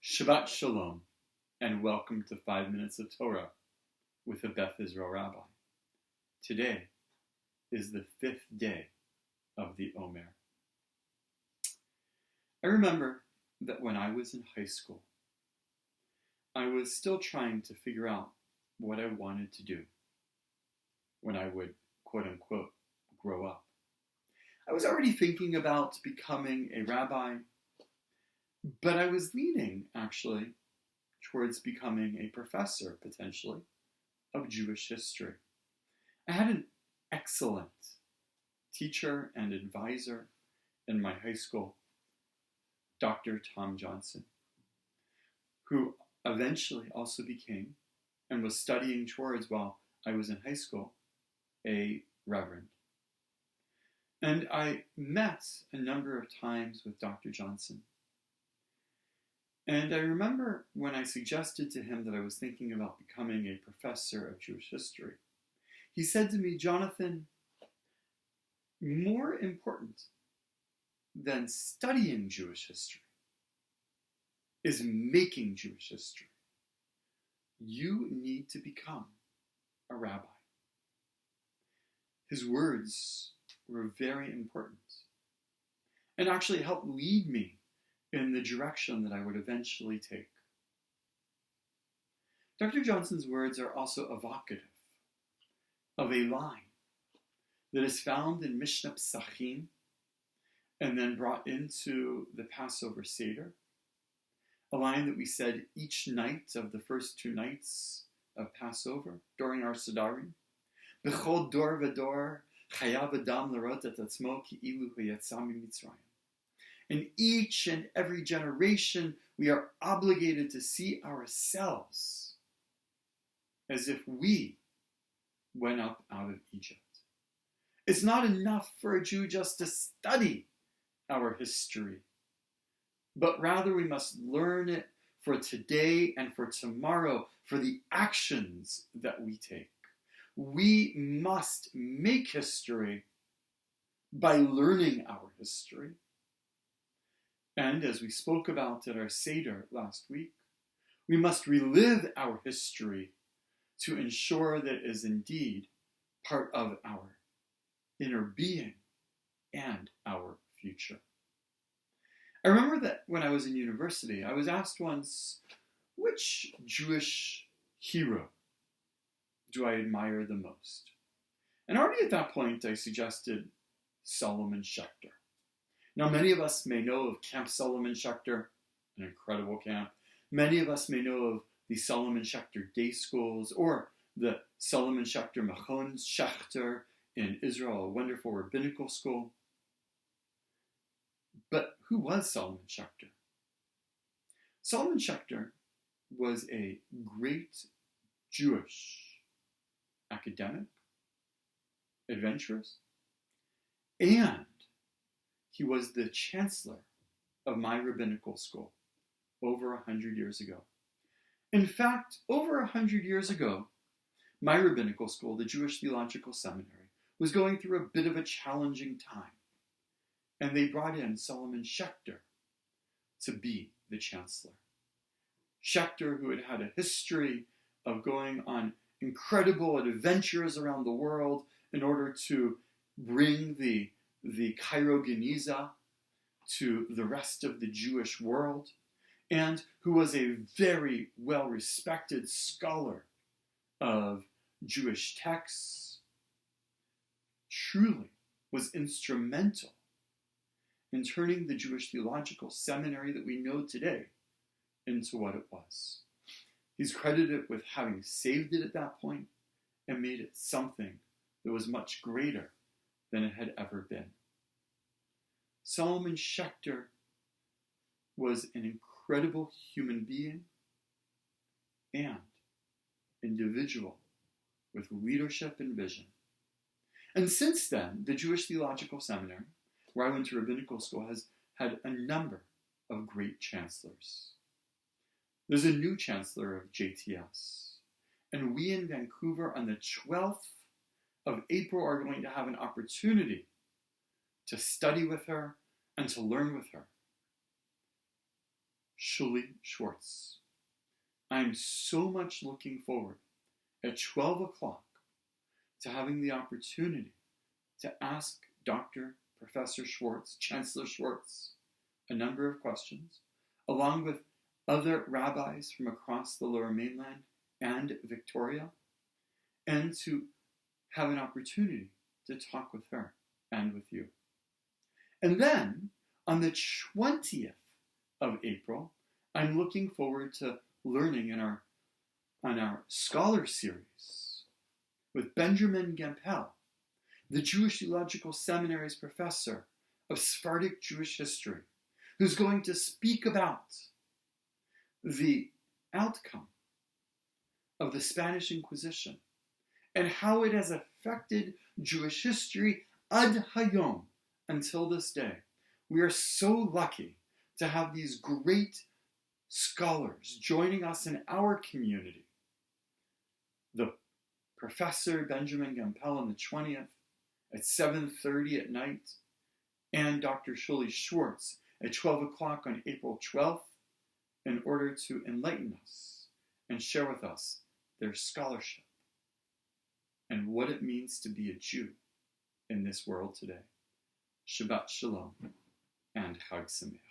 Shabbat Shalom, and welcome to 5 Minutes of Torah with a Beth Israel Rabbi. Today is the 5th day of the Omer. I remember that when I was in high school, I was still trying to figure out what I wanted to do when I would, quote-unquote, grow up. I was already thinking about becoming a rabbi, but I was leaning, actually, towards becoming a professor, potentially, of Jewish history. I had an excellent teacher and advisor in my high school, Dr. Tom Johnson, who eventually also became, and was studying towards while I was in high school, a reverend. And I met a number of times with Dr. Johnson. And I remember when I suggested to him that I was thinking about becoming a professor of Jewish history, he said to me, "Jonathan, more important than studying Jewish history is making Jewish history. You need to become a rabbi." His words were very important and actually helped lead me in the direction that I would eventually take. Dr. Johnson's words are also evocative of a line that is found in Mishnah Pesachim and then brought into the Passover Seder, a line that we said each night of the first 2 nights of Passover during our Sedarim. B'chol dor v'dor chayav adam l'rot et atzmo ki'ilu hayatza miMitzrayim. In each and every generation, we are obligated to see ourselves as if we went up out of Egypt. It's not enough for a Jew just to study our history, but rather we must learn it for today and for tomorrow, for the actions that we take. We must make history by learning our history. And as we spoke about at our Seder last week, we must relive our history to ensure that it is indeed part of our inner being and our future. I remember that when I was in university, I was asked once, which Jewish hero do I admire the most? And already at that point, I suggested Solomon Schechter. Now, many of us may know of Camp Solomon Schechter, an incredible camp. Many of us may know of the Solomon Schechter day schools or the Solomon Schechter Machon Schechter in Israel, a wonderful rabbinical school. But who was Solomon Schechter? Solomon Schechter was a great Jewish academic, adventurous, and he was the chancellor of my rabbinical school over 100 years ago. In fact, over 100 years ago, my rabbinical school, the Jewish Theological Seminary, was going through a bit of a challenging time. And they brought in Solomon Schechter to be the chancellor. Schechter, who had had a history of going on incredible adventures around the world in order to bring the Cairo Geniza to the rest of the Jewish world, and who was a very well-respected scholar of Jewish texts, truly was instrumental in turning the Jewish Theological Seminary that we know today into what it was. He's credited with having saved it at that point and made it something that was much greater than it had ever been. Solomon Schechter was an incredible human being and individual with leadership and vision. And since then, the Jewish Theological Seminary, where I went to rabbinical school, has had a number of great chancellors. There's a new chancellor of JTS, and we in Vancouver on the 12th of April are going to have an opportunity to study with her and to learn with her. Shuli Schwartz. I'm so much looking forward at 12 o'clock to having the opportunity to ask Dr. Professor Schwartz, Chancellor Schwartz, a number of questions, along with other rabbis from across the Lower Mainland and Victoria, and to have an opportunity to talk with her and with you. And then, on the 20th of April, I'm looking forward to learning on our Scholar Series with Benjamin Gempel, the Jewish Theological Seminary's professor of Sephardic Jewish history, who's going to speak about the outcome of the Spanish Inquisition and how it has affected Jewish history ad hayom, until this day. We are so lucky to have these great scholars joining us in our community. The Professor Benjamin Gempel on the 20th at 7:30 at night, and Dr. Shuli Schwartz at 12 o'clock on April 12th, in order to enlighten us and share with us their scholarship and what it means to be a Jew in this world today. Shabbat Shalom and Chag Sameach.